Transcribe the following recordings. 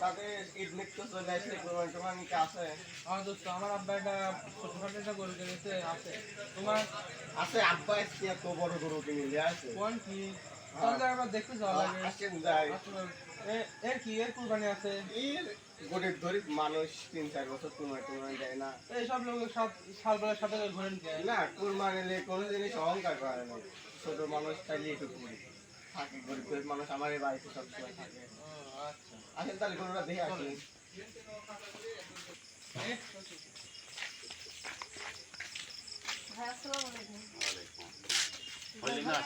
তাদের ঈদ মিত্র চলে আসলে কোরবানি টোরবানি কি আছে? দোস্ত আমার আব্বা একটা ছোটখাটো একটা গরু কিনেছে আছে। তোমার আছে আব্বা আজকে এত বড় গরু কিনে নিয়ে আসে। কোন কি তাহলে একবার দেখতে যাওয়া লাগে। আসেন যাই। এর কি এর কুরবানি আছে? এর গরিব গরিব মানুষ ৩-৪ বছর কোরবানি টোরবানি দেয় না। এইসব লোক সালবেলার সাথে ঘুরেন যায় না কোরবানি নিলে কোনো জিনিস অহংকার করে না। ছোট মানুষ তাইলে একটু করি থাকে, গরিব গরিব মানুষ আমার এই বাড়িতে সবসময় থাকে। আচ্ছা আসেন তাহলে গরুটা দেখে আসি।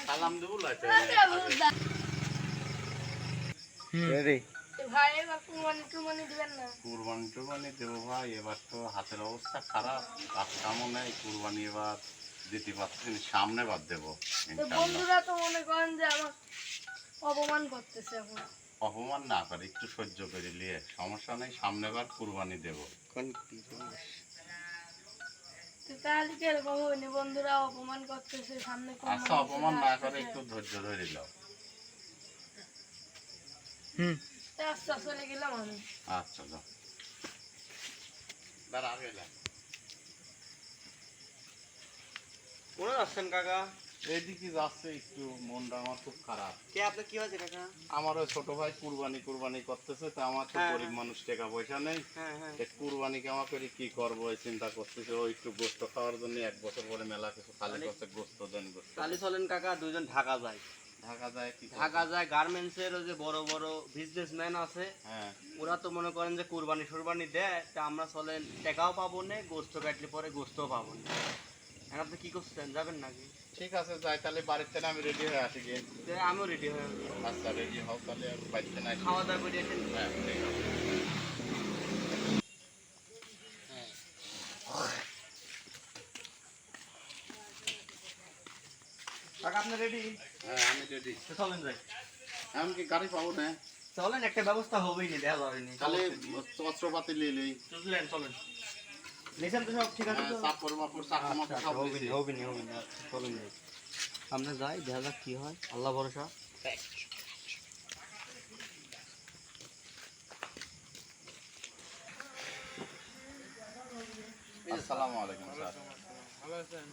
সালাম দেবো কুরবানি টুরবানি দেবো ভাই। এবার তো হাতের অবস্থা খারাপ, কাজ কামও নেই, কুরবানি এবার দিতে পারছি না, সামনে বাদ দেবো। বন্ধুরা তো মনে করেন যে আমার অপমান করতেছে এখন। অপমান না করে একটু সহ্য করে নিয়ে সমস্যা নেই, সামনে বার কুরবানি দেবো। তাহলে কিরকম হয়নি, বন্ধুরা অপমান করতেছে সামনে। আচ্ছা অপমান না করে একটু ধৈর্য ধরে নাও। আচ্ছা চলে গেলাম আমি। আচ্ছা যাও দাঁড়া গেলাম। কোন আসছেন কাকা? এইদিকে যাচ্ছে একটু, মনটা আমার খুব খারাপ। কে আপনার কি হয়েছে কাকা? আমার ওই ছোট ভাই কুরবানি কুরবানি করতেছে, তো আমার তো গরিব মানুষ, টাকা পয়সা নেই। কুরবানি কেমন করে কি করবো এই চিন্তা করতেছে। ও একটু গোস্ত খাওয়ার জন্য 1 বছর পরে মেলা কিছু খালি করছে, গোস্ত দেন গোস্ত। তাহলে চলেন কাকা দুজন ঢাকা যায়। ঢাকা যায় কি? ঢাকা যায় গার্মেন্টস এর যে বড় বড় বিজনেসম্যান আছে, হ্যাঁ ওরা তো মনে করেন যে কুরবানি সুরবানি দেয়, তা আমরা চলেন টাকাও পাবো না, গোস্ত কাটলে পরে গোস্তও পাবো না। এখন আপনি কি করছেন, যাবেন নাকি? ঠিক আছে যাই, তাহলে বাড়িতে না আমি রেডি হয়ে আসি গিয়ে। আমিও রেডি হয়ে যাবো। আচ্ছা রেডি হও তাহলে, বাড়িতে না খাওয়া দাওয়া করে এসেন। হ্যাঁ ঠিক আছে। কাকা আপনি রেডি? হ্যাঁ আমি রেডি। চলেন যাই। আমি কি গাড়ি পাবো না? চলেন, একটা ব্যবস্থা হবেই নি, দেখা যাবে নি। তাহলে অস্ত্রপাতি নিয়ে নেই। চলেন চলেন। লিসেন তো সব ঠিক আছে তো? চাপড় মাপড় চাকা মাপড় সব নিয়েছি। হবে নি। চলেন যাই। আমরা যাই, দেখা যাক কি হয়, আল্লাহ ভরসা। আসসালামু আলাইকুম স্যার। ভালো আছেন?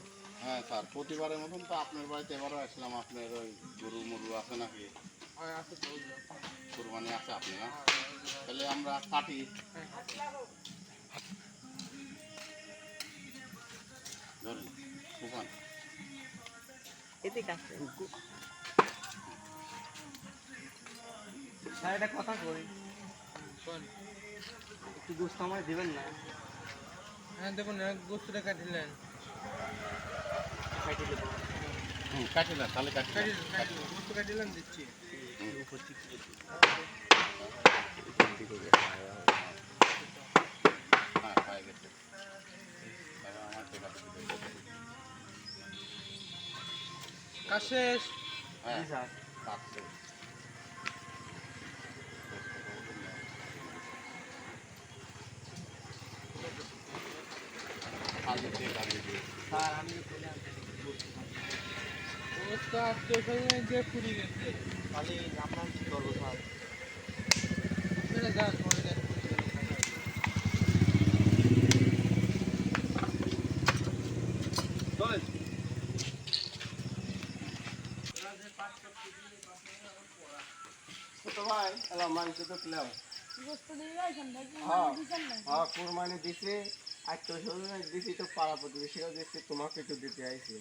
হ্যাঁ স্যার, প্রতিবারের মতন তো আপনার বাড়িতে এবারও আসলাম। আপনার ওই গরু মরু আছে নাকি? আছে তো। কুরবানি আছে আপনি না? তাহলে আমরা কাটি। ধরুন তুফান এদিকে আসছে। স্যার একটা কথা কই, কোন? একটু গোস্ত আমায় দিবেন না? হ্যাঁ দেখুন গোস্তটা কাটিলেন। খাইতে দেবো। কাটি না, তাহলে কাটি। গোস্ত কাটিলেন দিচ্ছি। হ্যাঁ পায়ে গেছে। আমার ঠিক আছে। কাজ শেষ। হ্যাঁ স্যার কাটছে। স্যার আমি গোস্ত আত্মীয় যে পুরি গেছে। খালি আপনার কি করবো স্যার? আপনারা যান পরে যান। চলেন। ছোট ভাই এলা মাংস তো খেলাম। গোস্ত দিয়ে যাইছেন নাকি? হ্যাঁ দিছেন না? হ্যাঁ কুরবানি দিছে, আত্মীয় স্বজন দিছি, তো পাড়া প্রতিবেশীরাও দিচ্ছে, তোমাকে একটু দিতে আইছি।